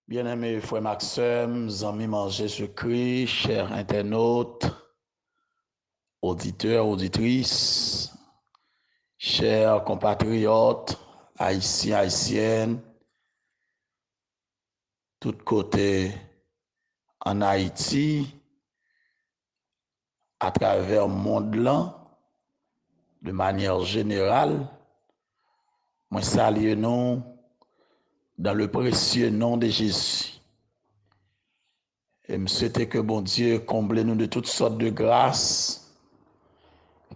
Bien-aimés frères Maxime, amis en Jésus-Christ, chers internautes, auditeurs, auditrices, chers compatriotes, haïtiens, haïtiennes, tous côtés en Haïti, à travers le monde là, de manière générale, moi salue nous dans le précieux nom de Jésus. Et me souhaite que bon Dieu comble nous de toutes sortes de grâces,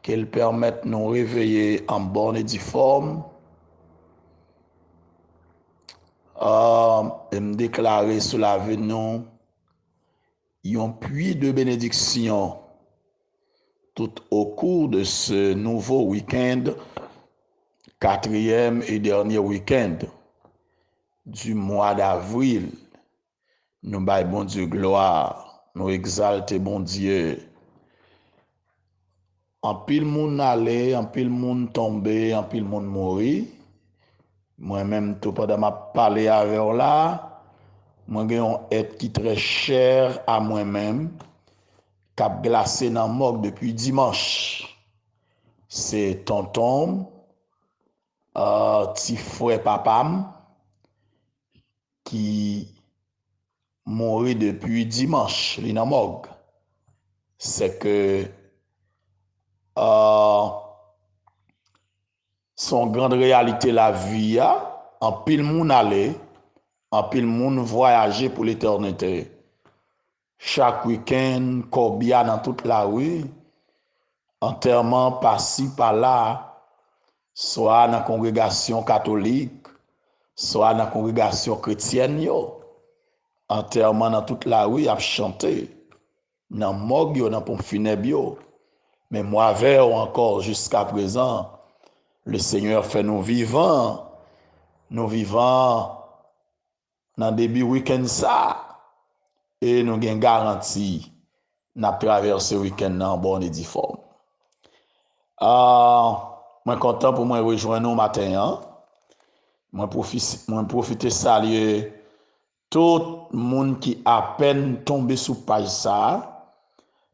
qu'il permette de nous réveiller en bonne et due forme, et me déclarer sous la vie nous un puits de bénédiction tout au cours de ce nouveau week-end, quatrième et dernier week-end du mois d'avril. Nous baillons bon Dieu gloire, nous exaltons bon Dieu. En pile moun allé, en pile moun tombé, en pile moun mouri. Moi-même, tout pendant ma parler avec là, moi j'ai un être qui très cher à moi-même, qui a glacé dans le morgue depuis dimanche. C'est tonton, petit frère papam, qui mourit depuis dimanche, il est dans le morgue. C'est que son grande réalité la vie, en pile moun aller, en pile moun voyager pour l'éternité. Chaque week-end, corbia dans toute la rue, enterrement par-ci, par-là, soit dans la congrégation catholique, soit dans la congrégation chrétienne, enterrement dans toute la rue, a chanté, dans morgue, dans pompe funèbre. Mais moi, vers encore jusqu'à présent, le Seigneur fait nous vivants dans le début week-end ça, et nous avons garanti n'a traversé le week-end en bonne et due forme. Moi content pour moi rejoindre nous matin. Moi profiter saluer tout le monde qui a peine tombé sous page ça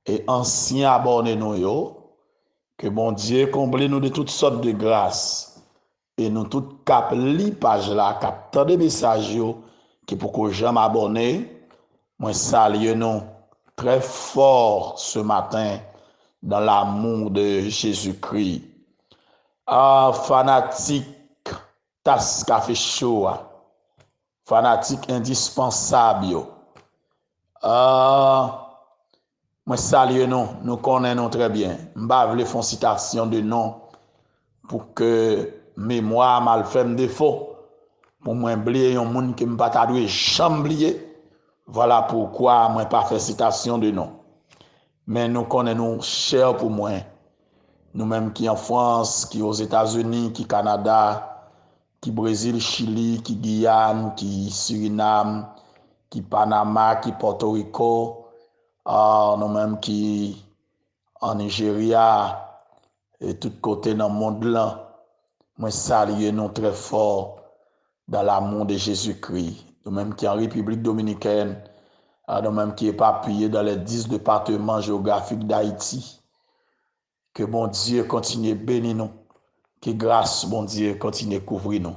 et ancien abonnés nous yo. Que bon Dieu comble nous de toutes sortes de grâces et nous tout cap li page là, cap tant de messages yo qui pour que jamais abonné. Moi salue nous très fort ce matin dans l'amour de Jésus-Christ. Fanatique tas café chaud, fanatique indispensable. Moi salue nous connaissons très bien. M'ba vle font citation de nom pour que mémoire mal fait défaut. Pour moi oublier un monde qui m'pa ta doué jamais oublier. Voilà pourquoi moi pas fait citation de nom. Mais nous connaissons cher pour moi. Nous-mêmes qui en France, qui aux États-Unis, qui Canada, qui Brésil, Chili, qui Guyane, qui Suriname, qui Panama, qui Porto Rico, nous-mêmes qui en Nigeria et tout côté dans le monde là. Moi salue nous très fort dans l'amour de Jésus-Christ. Nous-mêmes qui en République dominicaine, nous-mêmes qui éparpillés dans les 10 départements géographiques d'Haïti. Que bon Dieu continue bénir nous. Que grâce, bon Dieu, continue couvrir nous.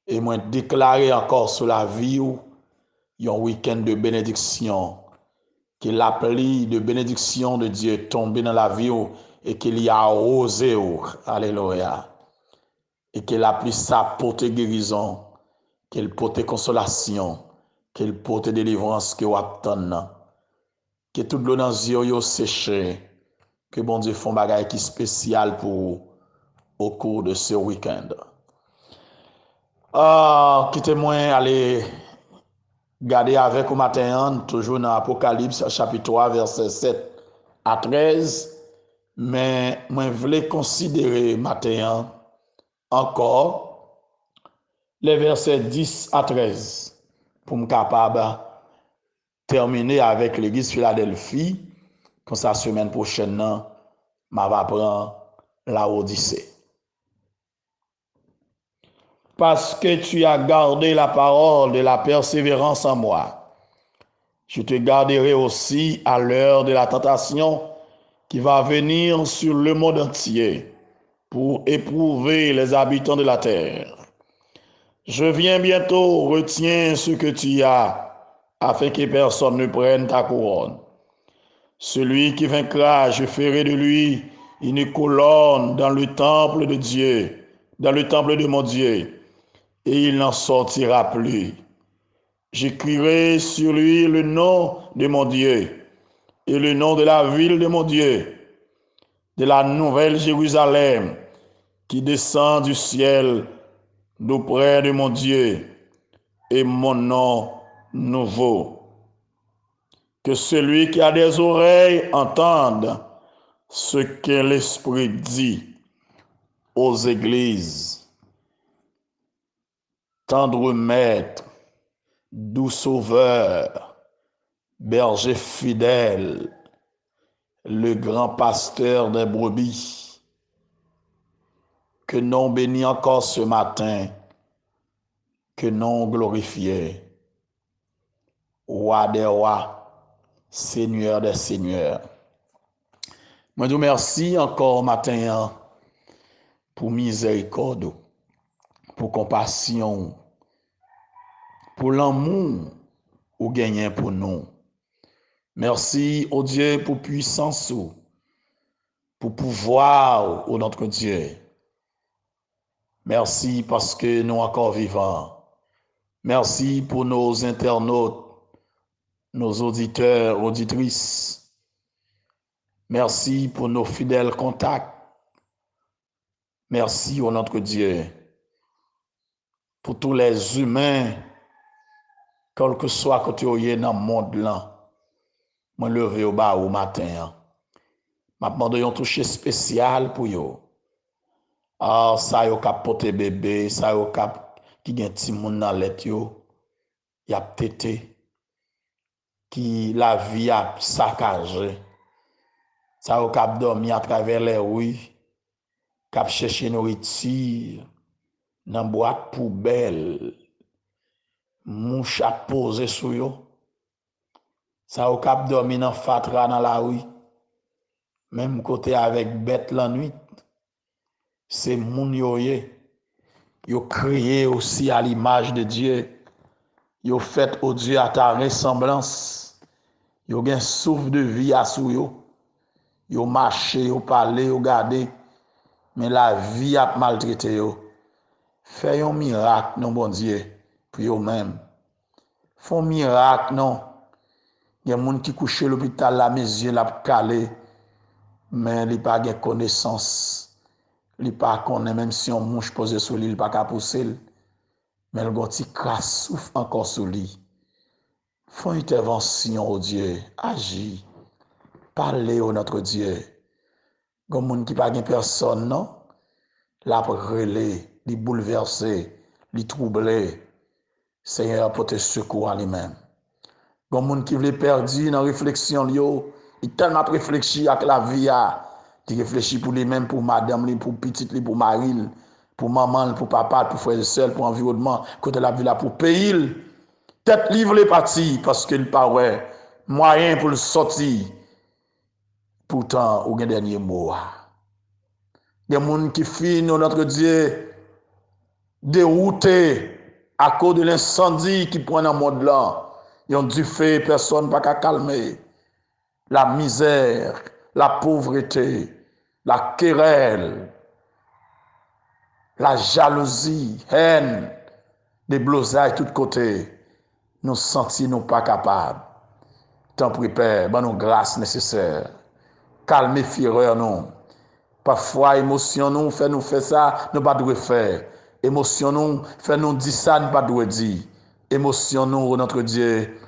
Et moi déclarer encore sur la vie où un week-end de bénédiction. Que la pluie de bénédiction de Dieu tombe dans la vie où, et qu'il y a arrosé. Alléluia. Et que la pluie s'apporte guérison. Qu'elle porte consolation. Qu'elle porte délivrance que vous attendez. Que toute l'eau dans les yeux séché. Que bon Dieu font bagaille qui spécial pour au cours de ce week-end. Quittez-moi aller garder avec au matin, toujours dans Apocalypse chapitre 3, verset 7 à 13. Mais moi, je voulais considérer matin encore les versets 10 à 13 pour me capable terminer avec l'église Philadelphie. Comme ça, semaine prochaine, je vais prendre la Odyssée. parce que tu as gardé la parole de la persévérance en moi. Je te garderai aussi à l'heure de la tentation qui va venir sur le monde entier pour éprouver les habitants de la terre. Je viens bientôt, retiens ce que tu as, afin que personne ne prenne ta couronne. Celui qui vaincra, je ferai de lui une colonne dans le temple de Dieu, dans le temple de mon Dieu, et il n'en sortira plus. J'écrirai sur lui le nom de mon Dieu et le nom de la ville de mon Dieu, de la nouvelle Jérusalem qui descend du ciel d'auprès de mon Dieu, et mon nom nouveau. Que celui qui a des oreilles entende ce que l'Esprit dit aux églises. Tendre maître, doux sauveur, berger fidèle, le grand pasteur des brebis, que non béni encore ce matin, que non glorifié, roi des rois, seigneur des seigneurs. Moi, je vous remercie encore matin pour miséricorde, pour compassion, pour l'amour ou gagné pour nous. Merci au Dieu pour puissance, pour pouvoir au notre Dieu. Merci parce que nous encore vivants. Merci pour nos internautes, nos auditeurs, auditrices. Merci pour nos fidèles contacts. Merci au notre Dieu pour tous les humains, quel que soit côté où dans le monde là. Moi levé au bas au matin. M'a demandé un toucher spécial pour yo. Ah, ça yo k'ap porter bébé, ça yo k'ap qui gen ti moun nan let yo. Y a tété qui la vie a saccagé. Ça yo k'ap dormi à travers les rues, k'ap chercher nourriture dans boîte poubelle. Mouche a posé sur yo. Ça yo k'ap dormi dans fatra dans la rue. Même côté avec bête la nuit. C'est moun yo créé aussi à l'image de Dieu. Yo fait au Dieu à ta ressemblance. Yo gen souffle de vie à sou yo. Yo marché, yo parlé, yo gardé. Mais la vie a maltraité yo. Fais un miracle, non bon Dieu, pour yo même. Font miracle, non. Il y a moun qui couche à l'hôpital, la mes yeux la calé. Mais il pas de connaissance. Il pas connaît même si on mouche posé sur lui, il pas capable pousser. Mais le gonti crasse souffle encore sur lui. Font intervention au Dieu, agis. Parlez au notre Dieu. Comme moun qui pas de personne non, la relé, li bouleversé, li troublé. Seigneur pour te secours à lui-même. Comme moun qui veut perdu dans réflexion yo, il tellement réfléchi avec la vie a. Il réfléchit pour lui-même, pour madame, pour petite, pour mari, pour maman, pour papa, pour frère et soeur, pour environnement, côté la vie là, pour pays. Tête livre les parties parce qu'il paraît moyen pour le sortir. Pourtant, au dernier mot. Il y a des gens qui finissent notre Dieu déroutés à cause de l'incendie qui prend dans le monde là. Ils ont dû faire personne pas qu'à calmer. La misère, la pauvreté, la querelle, la jalousie, haine, des blosailles de tous côtés. Nous sentis nous pas capables. Tant pis, Père, ben nous grâce nécessaire. Calmer fureur nous. Parfois, émotion nous fait ça, nous pas doit faire. Émotion nous fait nous dire ça, nous pas doit dire. Émotion nous, notre Dieu,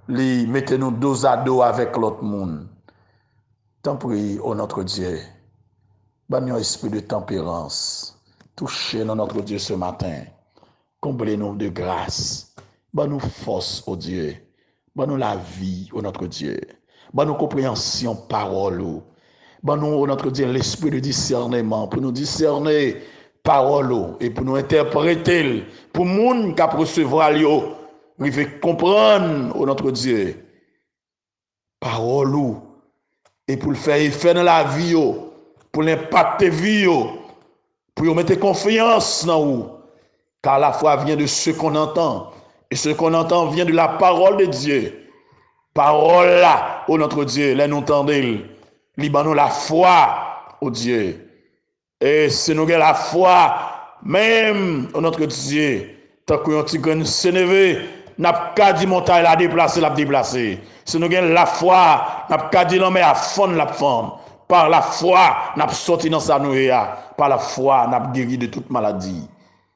li mettez-nous dos à dos avec l'autre monde. Tant pis, oh notre Dieu, ban un esprit de tempérance. Touchez notre Dieu ce matin. Comblez-nous de grâce. Ban nous force, oh Dieu. Ban nous la vie, oh notre Dieu. Ban nous compréhension, parole. Ban nous, oh notre Dieu, l'esprit de discernement pour nous discerner parole et pour nous interpréter, pour monde qui recevoir yo, il fait comprendre au notre Dieu parole et pour le faire effet dans la vie yo, pour l'impacter vie yo, pour mettre confiance dans vous, car la foi vient de ce qu'on entend et ce qu'on entend vient de la parole de Dieu. Parole là, au notre Dieu, là nous entendons, nous la foi au Dieu. Et si nous avons la foi, même au notre Dieu, tant que nous avons s'élevé, n'a pas dit montagne la déplacer, la déplacer. Si nous avons la foi, n'a pas dit non mais à fond la fond. Par la foi, n'a sorti dans sa nouille. Par la foi, n'a guéri de toute maladie.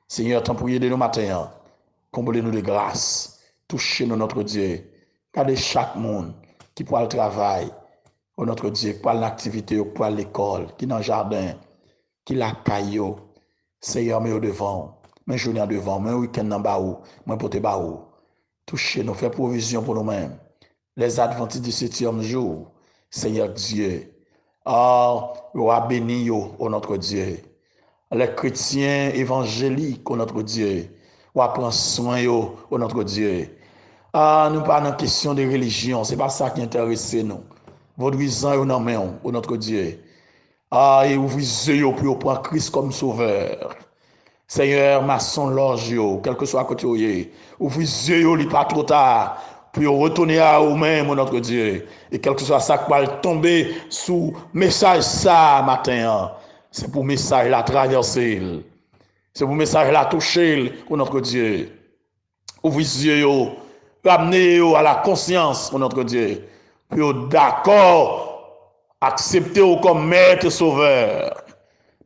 Seigneur, tant pour aider nous matin, comblez-nous de grâce, touchez-nous notre Dieu. Gardez chaque monde qui pour le travail, au notre Dieu, pour l'activité, pour l'école, qui dans le jardin, qui la caillou, Seigneur, mais au devant, mais journée en devant, mais week-end en bas ou, mais pour te bas ou. Touchez nous, faire provision pour nous-mêmes. Les adventistes du 7e jour, Seigneur Dieu. Oh, roi béni, au notre Dieu. Les chrétiens évangéliques, au notre Dieu. Ou prendre soin, au notre Dieu. Ah, nous pas dans question de religion, c'est pas ça qui intéresse nous. Votre visant au nom, au notre Dieu. Ah, et ouvrez les yeux pour prendre Christ comme sauveur. Seigneur, maçon loge, quel que soit côté ouvrez les yeux, il n'est pas trop tard, pour retourner à vous-même, notre Dieu. Et quel que soit ça qui va tomber sous message ça matin, c'est pour message la traverser. C'est pour message la toucher, notre Dieu. Ouvrez les yeux, ramenez à la conscience, notre Dieu. Puis d'accord, acceptez comme maître sauveur.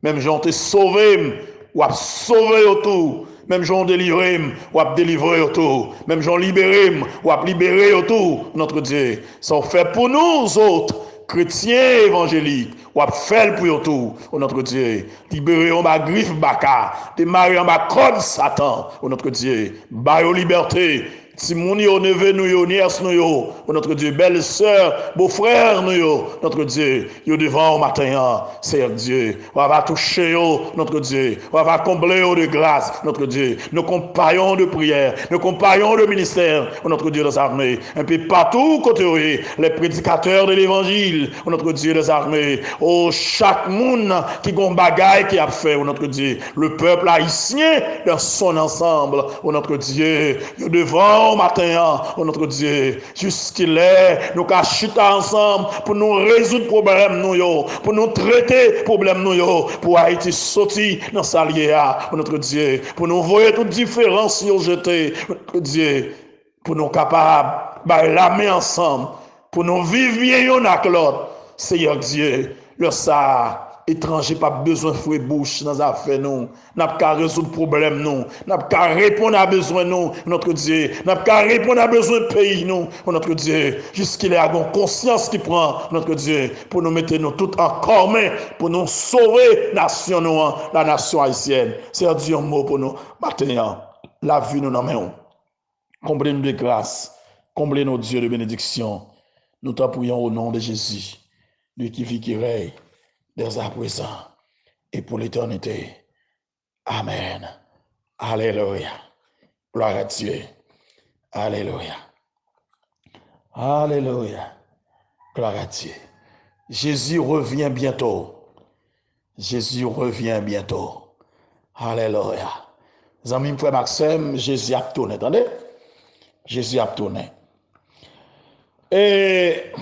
Même j'en te sauvé, ou à sauver autour. Même j'en délivré, ou à délivrer autour. Même j'en libéré, ou à libérer autour, notre Dieu. Ça fait pour nous autres, chrétiens évangéliques, ou à faire pour tout, notre Dieu. Libérer en bas griffe baka, démarrer en bas code Satan, notre Dieu. Baille liberté. Si mon yo neveu nous yo, nièce nous yo, notre Dieu, belle sœur, beau frère nous yo, notre Dieu, yo devant au matin, Seigneur Dieu, on va toucher yo, notre Dieu, on va combler yo de grâce, notre Dieu, nos compagnons de prière, nos compagnons de ministère, notre Dieu des armées, un peu partout côté les prédicateurs de l'évangile, notre Dieu des armées, oh chaque monde qui gon bagaille qui a fait, notre Dieu, le peuple haïtien dans son ensemble, notre Dieu, yo devant au matin, oh notre Dieu, jusqu'il est, nous qu'à chuter ensemble pour nous résoudre problème nous yo, pour nous traiter problème nous yo, pour Haïti sortir dans sa liée, oh notre Dieu, pour nous voir toutes différences yo jeter, notre Dieu, pour nous capables de la main ensemble, pour nous vivre bien yon avec l'autre, Seigneur Dieu, le ça étranger pas besoin de fouer bouche dans affaires nous n'a pas résoudre problème nous n'a pas répondre à besoin nous notre Dieu n'a pas répondre à besoin de pays nous notre Dieu jusqu'il est à une conscience qui prend notre Dieu pour nous mettre nous tout en commun pour nous sauver nation nous la nation haïtienne c'est Dieu un mot pour nous maintenant la vie nous dans main comblez-nous de grâce comblez-nous Dieu de bénédiction nous t'en prions au nom de Jésus lui qui vit qui règne dès à présent et pour l'éternité. Amen. Alléluia. Gloire à Dieu. Alléluia. Alléluia. Gloire à Dieu. Jésus revient bientôt. Jésus revient bientôt. Alléluia. Amis, frère Maxime, Jésus a tourné. Attendez? Jésus a tourné. Et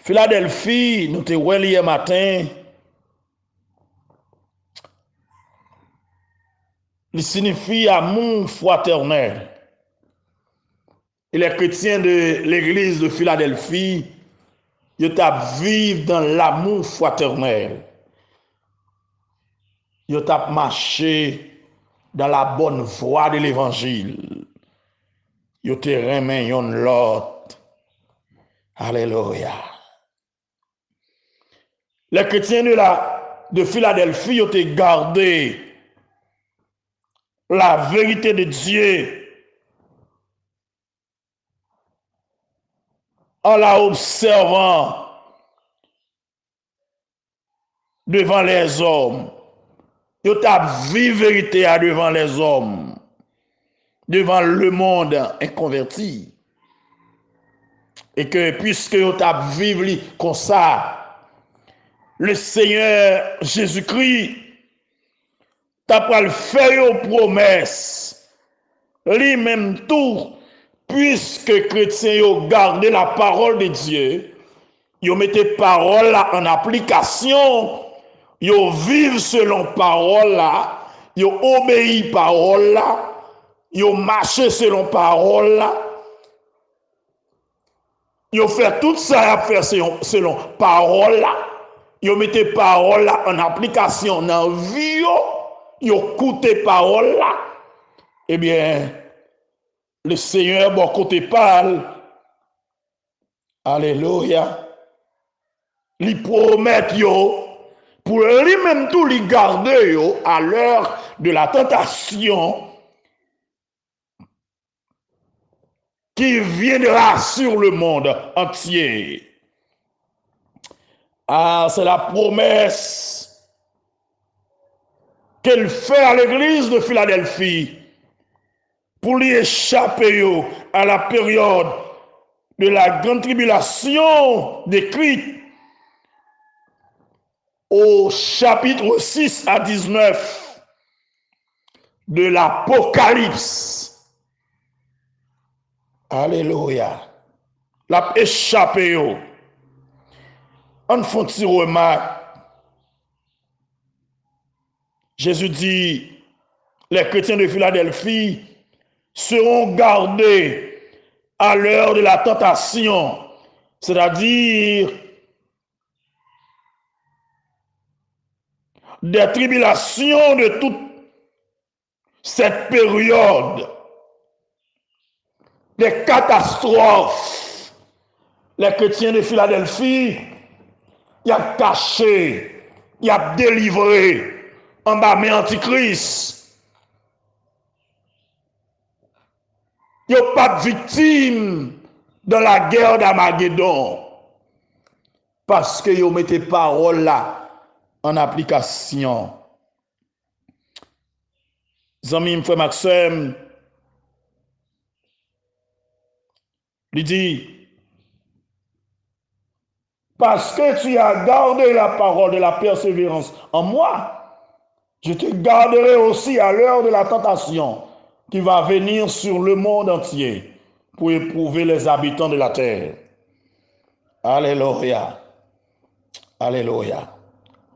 Philadelphie, nous te voyons hier matin. Il signifie amour fraternel. Et les chrétiens de l'église de Philadelphie, ils vivent dans l'amour fraternel. Ils marché dans la bonne voie de l'évangile. Ils remet l'autre. Alléluia. Les chrétiens de Philadelphie ont gardé la vérité de Dieu en la observant devant les hommes. Yo t'a vu vérité devant les hommes, devant le monde inconverti. Et que puisque yo t'a vu comme ça, le Seigneur Jésus-Christ t'a pas le faire une promesse. Lui-même tout, puisque chrétiens yo gardé la parole de Dieu, yo mettez parole là en application, yo vivent selon parole là, yo obéit parole là, yo marché selon parole là, yo fait tout ça à faire selon parole là, yo mettez parole là en application dans vie yo écoutez parole là, eh bien le Seigneur bon côté parle, alléluia, lui promet yo pour lui-même tout lui garder yo à l'heure de la tentation qui viendra sur le monde entier. Ah, c'est la promesse qu'elle fait à l'église de Philadelphie pour lui échapper yo à la période de la grande tribulation décrite au chapitre 6 à 19 de l'Apocalypse. Alléluia. La échappé yo. On fait une petite remarque. Jésus dit, les chrétiens de Philadelphie seront gardés à l'heure de la tentation, c'est-à-dire des tribulations de toute cette période, des catastrophes. Les chrétiens de Philadelphie, il a caché, il a délivré en bas mais antichrist. Il n'y a pas de victime dans la guerre d'Armageddon parce que vous mettez parole là en application. Zami frère Maxime, lui dit, parce que tu as gardé la parole de la persévérance en moi, je te garderai aussi à l'heure de la tentation qui va venir sur le monde entier pour éprouver les habitants de la terre. Alléluia. Alléluia.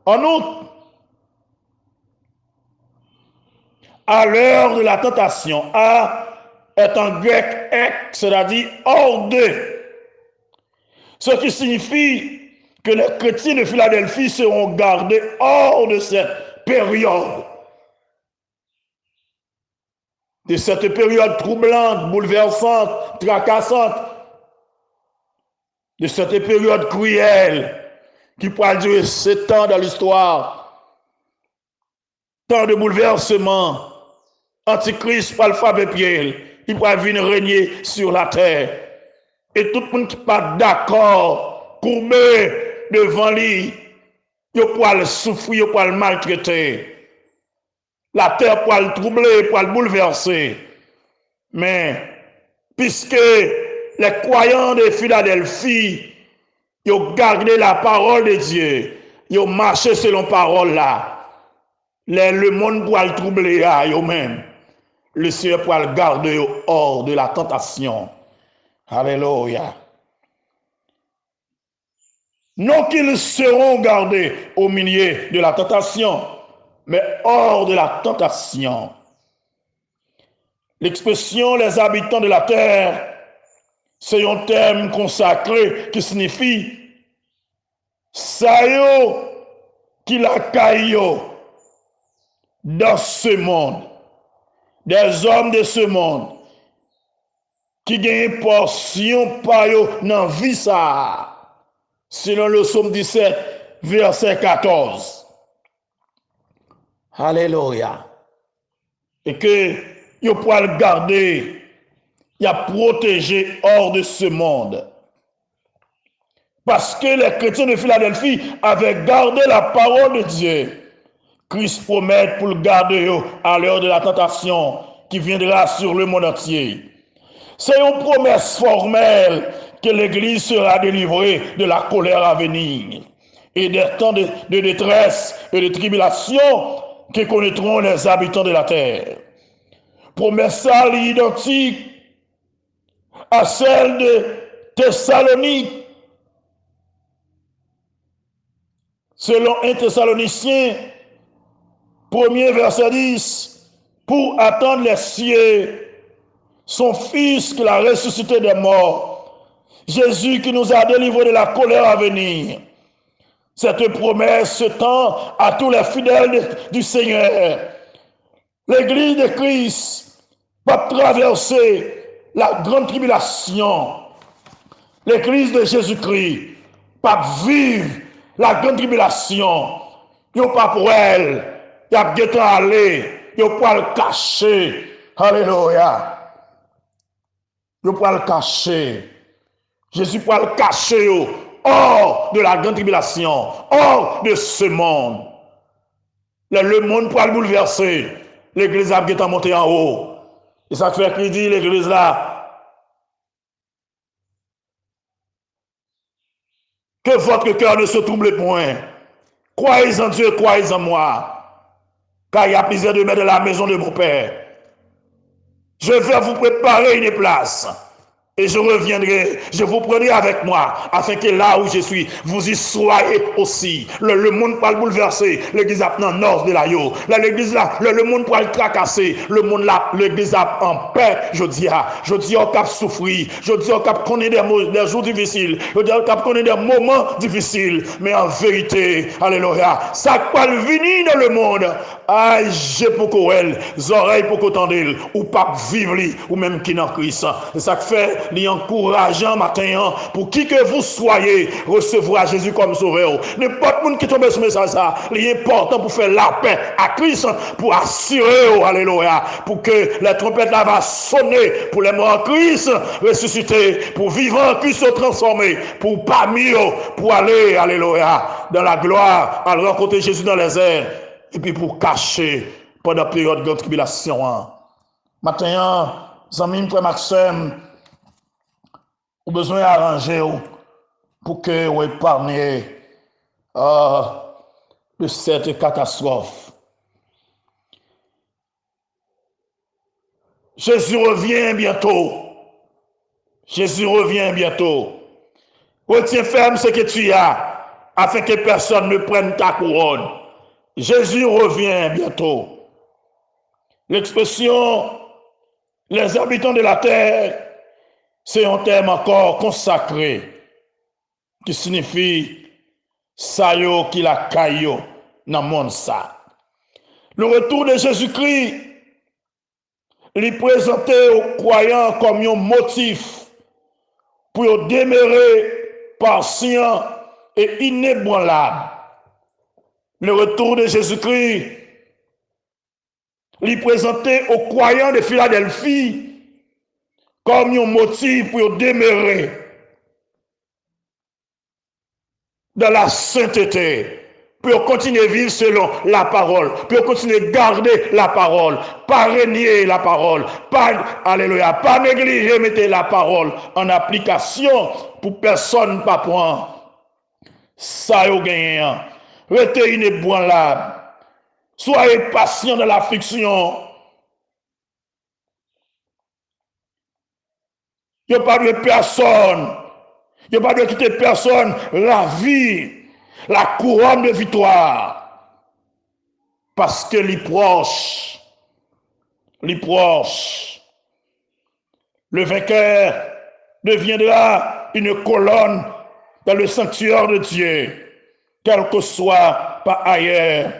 En outre, à l'heure de la tentation, A est en grec ek, c'est-à-dire hors de. Ce qui signifie que les chrétiens de Philadelphie seront gardés hors de cette période. De cette période troublante, bouleversante, tracassante. De cette période cruelle qui pourra durer 7 ans dans l'histoire. Tant de bouleversements. Antichrist par l'alphabet Pierre, il pourra venir régner sur la terre. Et tout le monde qui n'est pas d'accord, courbé devant lui, il pourra le souffrir, il pourra le maltraiter. La terre pourra le troubler, pourra le bouleverser. Mais, puisque les croyants de Philadelphie, ils ont gardé la parole de Dieu, ils ont marché selon la parole là, le monde pourra le troubler à eux-mêmes. Le Seigneur pourra le garder hors de la tentation. Alléluia. Non qu'ils seront gardés au milieu de la tentation, mais hors de la tentation. L'expression les habitants de la terre, c'est un terme consacré qui signifie sayo qui la caillou dans ce monde. Des hommes de ce monde qui gagnent portion par eux dans la vie ça. Selon le psaume 17, verset 14. Alléluia. Et que vous pouvez le garder, il a protégé hors de ce monde. Parce que les chrétiens de Philadelphie avaient gardé la parole de Dieu. Christ promet pour le garder à l'heure de la tentation qui viendra sur le monde entier. C'est une promesse formelle que l'Église sera délivrée de la colère à venir et des temps de détresse et de tribulation que connaîtront les habitants de la terre. Promesse identique à celle de Thessalonique. Selon 1 Thessaloniciens, 1er verset 10, pour attendre les cieux, son Fils qu'il a ressuscité des morts, Jésus qui nous a délivrés de la colère à venir. Cette promesse se tend à tous les fidèles du Seigneur. L'Église de Christ va traverser la grande tribulation. L'Église de Jésus-Christ va vivre la grande tribulation. Il n'y a pas pour elle. Il y a bien aller. Il n'y a pas le cacher. Alléluia. Il n'y a pas le cacher. Jésus peut le cacher hors de la grande tribulation, hors de ce monde. Le monde peut le bouleverser. L'église a bien monté en haut. Et ça fait qu'il dit l'église là. Que votre cœur ne se trouble point. Croyez en Dieu, croyez en moi. Car il y a plusieurs demeures de la maison de mon Père. Je vais vous préparer une place. Et je reviendrai, je vous prendrai avec moi, afin que là où je suis, vous y soyez aussi. Le monde peut le bouleverser, l'église a dans nord de la yo. Là, l'église là, le monde peut le tracasser, le monde là, l'église a en paix, je dis au cap souffrir, je dis au cap connaître des jours difficiles, je dis au cap connaître des moments difficiles, mais en vérité, alléluia, ça peut venir dans le monde. Aïe, j'ai pour qu'elle, oreilles pour qu'entendre, ou pas vivre, ou même qui n'en Christ. C'est ça que fait, les encourageant matin, pour qui que vous soyez, recevoir Jésus comme sauveur. N'importe qui qui tombe sur ce message, il est important pour faire la paix à Christ, pour assurer, alléluia, pour que la trompette là va sonner, pour les morts en Christ ressusciter, pour vivre en Christ transformer, pour parmi eux, pour aller, alléluia, dans la gloire, à rencontrer Jésus dans les airs. Et puis pour cacher pendant la période de grande tribulation. Maintenant, amis, frère Maxime, vous avez besoin d'arranger pour que vous épargniez de cette catastrophe. Jésus revient bientôt. Jésus revient bientôt. Retiens ferme ce que tu as, afin que personne ne prenne ta couronne. Jésus revient bientôt. L'expression « les habitants de la terre », c'est un terme encore consacré qui signifie « sayo qui la caillou dans le monde ça ». Le retour de Jésus-Christ lui présentait aux croyants comme un motif pour demeurer patient et inébranlable. Le retour de Jésus-Christ lui présentait aux croyants de Philadelphie comme un motif pour demeurer dans la sainteté, pour continuer à vivre selon la parole, pour continuer à garder la parole, pas renier la parole, pas, alléluia, pas négliger, mettre la parole en application pour personne pas prendre. Ça y est gagné. Restez inébranlable. Soyez patient dans l'affliction. Il n'y a pas de personne. Il n'y a pas de quitter personne. La vie, la couronne de victoire. Parce que les proches, le vainqueur deviendra une colonne dans le sanctuaire de Dieu, quel que soit par ailleurs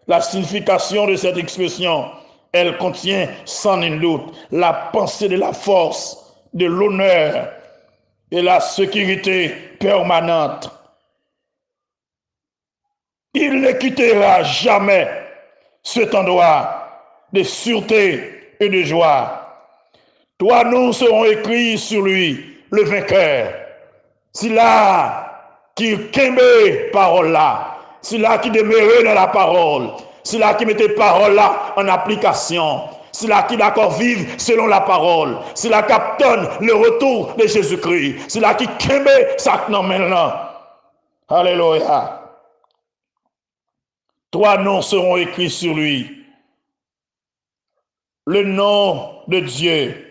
la signification de cette expression. Elle contient sans nul doute la pensée de la force, de l'honneur et la sécurité permanente. Il ne quittera jamais cet endroit de sûreté et de joie. Toi, nous serons écrits sur lui, le vainqueur. C'est là qui kembe parole là, c'est là qui demeure dans la parole, C'est là qui mettait parole là en application. C'est là qui d'accord vivre selon la parole. C'est là qui donne le retour de Jésus-Christ. C'est là qui kembe ça maintenant. Alléluia. 3 noms seront écrits sur lui. Le nom de Dieu,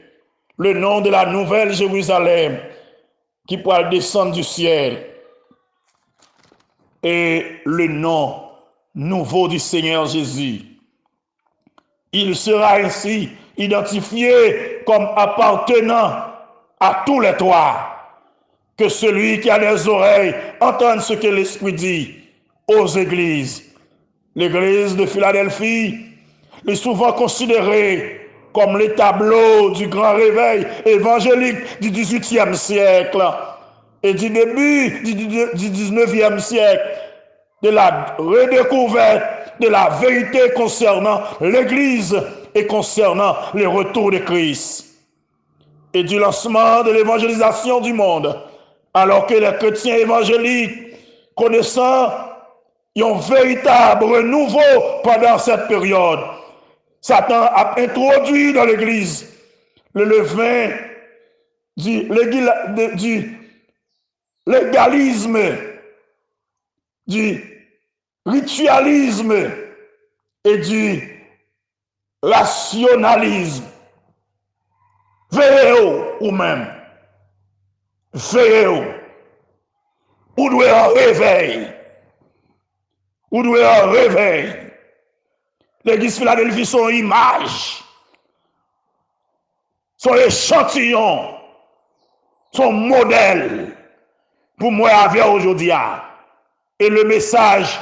le nom de la nouvelle Jérusalem qui pourra descendre du ciel et le nom nouveau du Seigneur Jésus. Il sera ainsi identifié comme appartenant à tous les toits. Que celui qui a des oreilles entende ce que l'Esprit dit aux églises. L'église de Philadelphie est souvent considérée comme les tableaux du grand réveil évangélique du XVIIIe siècle et du début du XIXe siècle, de la redécouverte de la vérité concernant l'Église et concernant le retour de Christ et du lancement de l'évangélisation du monde, alors que les chrétiens évangéliques connaissant un véritable renouveau pendant cette période, Satan a introduit dans l'Église le levain du légalisme, du ritualisme et du rationalisme. Veillez ou même. Veillez ou doit un réveil. Ou doit un réveil. L'église Philadelphie, son image, son échantillon, son modèle pour moi avec aujourd'hui. Et le message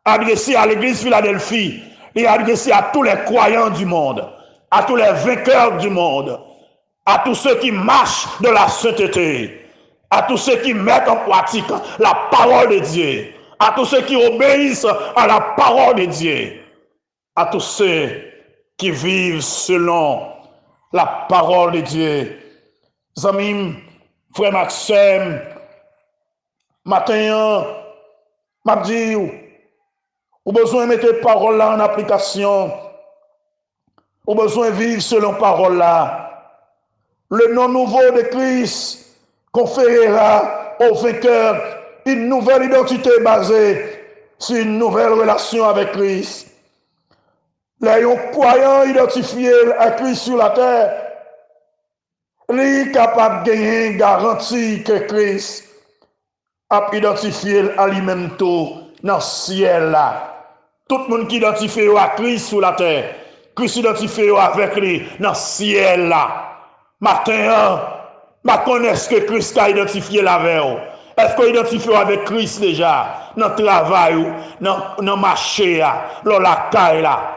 adressé à l'église Philadelphie est adressé à tous les croyants du monde, à tous les vainqueurs du monde, à tous ceux qui marchent de la sainteté, à tous ceux qui mettent en pratique la parole de Dieu, à tous ceux qui obéissent à la parole de Dieu, à tous ceux qui vivent selon la parole de Dieu. Amis, frère Maxime, matin, m'a dit, ou besoin de mettre parole là en application, ou besoin de vivre selon parole là. Le nom nouveau de Christ conférera aux vainqueurs une nouvelle identité basée sur une nouvelle relation avec Christ. Les croyants identifiés à Christ sur la terre, les capables de gagner une garantie que Christ a identifié à lui-même tout dans le ciel là. Tout le monde qui identifie à Christ sur la terre, Christ identifie avec lui dans le ciel là. Matin, ma connaisse que Christ a identifié la veille. Est-ce qu'on identifie avec Christ déjà dans le travail, dans le marché, dans la caille là,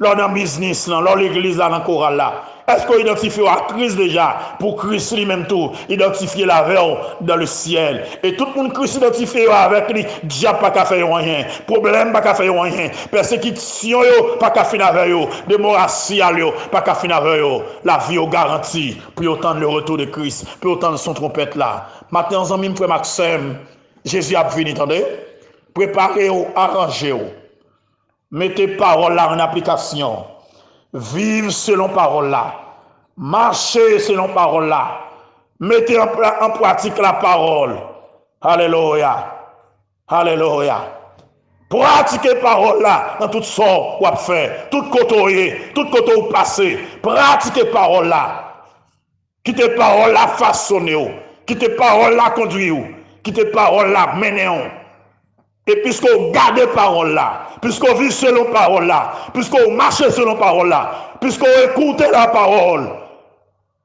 dans le business, dans l'église, dans le choral là? Est-ce qu'on identifie à Christ déjà pour Christ lui-même tout, identifier la veille dans le ciel? Et tout le monde Christ identifié avec lui, diable pas qu'à faire rien, problème pas qu'à faire rien, persécution pas qu'à finir avec eux, démocratie pas qu'à finir avec eux. La vie est garantie pour attendre le retour de Christ, pour attendre son trompette là. Maintenant, en amis, frère Maxime, Jésus a venu, attendez, préparez-vous, arrangez-vous, mettez parole là en application. Vive selon parole là. Marchez selon parole là. Mettez en pratique la parole. Alléluia. Alléluia. Pratiquez parole là dans tout ça qu'on fait, tout côté où passer. Pratiquez parole là. Quittez parole là façonnez. Quittez parole là conduisez. Quittez parole là menez. Et puisqu'on garde parole là, puisqu'on vit selon parole là, puisqu'on marche selon parole là, puisqu'on écoute la parole,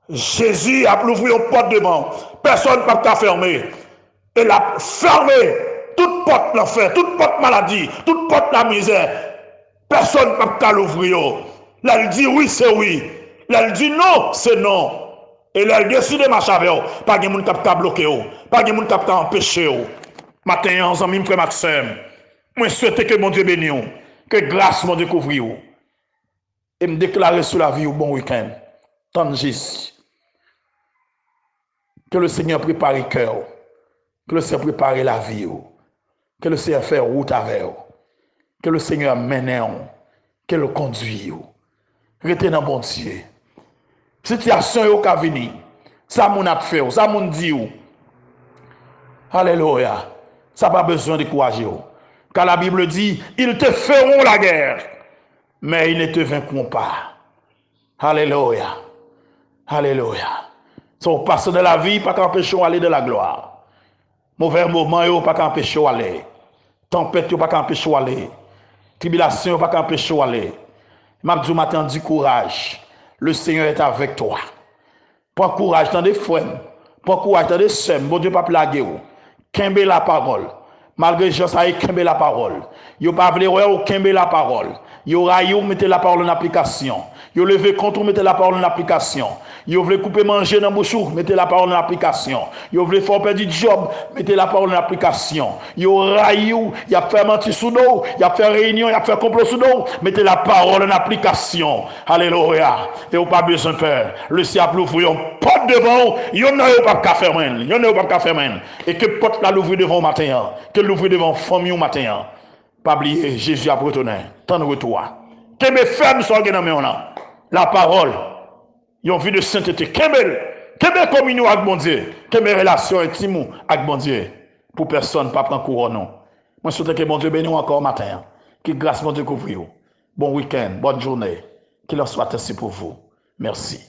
Jésus a ouvert une porte devant. Personne ne peut pas fermer. Il a fermé toute porte l'enfer, toute porte maladie, toute porte la misère. Personne ne peut pas l'ouvrir. Là, il dit oui, c'est oui. Là, il dit non, c'est non. Et là, il décide de marcher avec vous. Pas de monde qui peut bloquer. Pas de monde qui peut empêcher. Matin, en amis, frère Maxime, moi, je souhaite que mon Dieu bénisse, que grâce mon Dieu couvre, et me déclarer sur la vie au bon week-end. Tant Jésus. Que le Seigneur prépare le cœur, que le Seigneur prépare la vie, que le Seigneur fait route avec vous. Que le Seigneur mène, que le conduise. Restez dans bon Dieu. Situation yo ka vini. Ça moun a fait, ça moun dit ou. Alléluia. Ça pas besoin de décourager. Car la Bible dit, ils te feront la guerre, mais ils ne te vaincront pas. Alléluia. Alléluia. Son passe de la vie, pas qu'empêchons aller de la gloire. Mauvais moment, yo pas qu'empêchons aller. Tempête, yo pas qu'empêchons aller. Tribulation, yo pas qu'empêchons aller. Mabdou matin du courage. Le Seigneur est avec toi. Prends courage dans des frères. Prends courage dans des sœurs. Bon Dieu pas plaguer ou. Kembe la parole. Malgré que ça kembe la parole. Yo pas vle ou kembe la parole. Yo rayou mettez la parole en application. Yo levé contre mettez la parole en application. Yo voulez couper manger dans bouchou, mettez la parole en application. Yo voulez faire perdre du job, mettez la parole en application. Yo rayou, y a fait mentir sous dos, y a fait réunion, y a fait complot sous dos, mettez la parole en application. Alléluia. Et pas besoin de peur. Le ciel l'ouvrir pas devant, yo n'a pas faire main, yo n'a pas faire main. Et que porte la l'ouvrir devant matin, que l'ouvrir devant famille au matin. Pas oublier Jésus a retourné. Tant de toi. Que mes fermes soient dans mes mains. La parole. Yon vie de sainteté. Kembe communion avec bon Dieu. Kembe relation intime avec bon Dieu. Pour personne pas prendre couronne. Moi souhaite que bon Dieu bénisse encore matin. Que grâce bon Dieu couvre. Bon week-end, bonne journée. Qu'il en soit ainsi pour vous. Merci.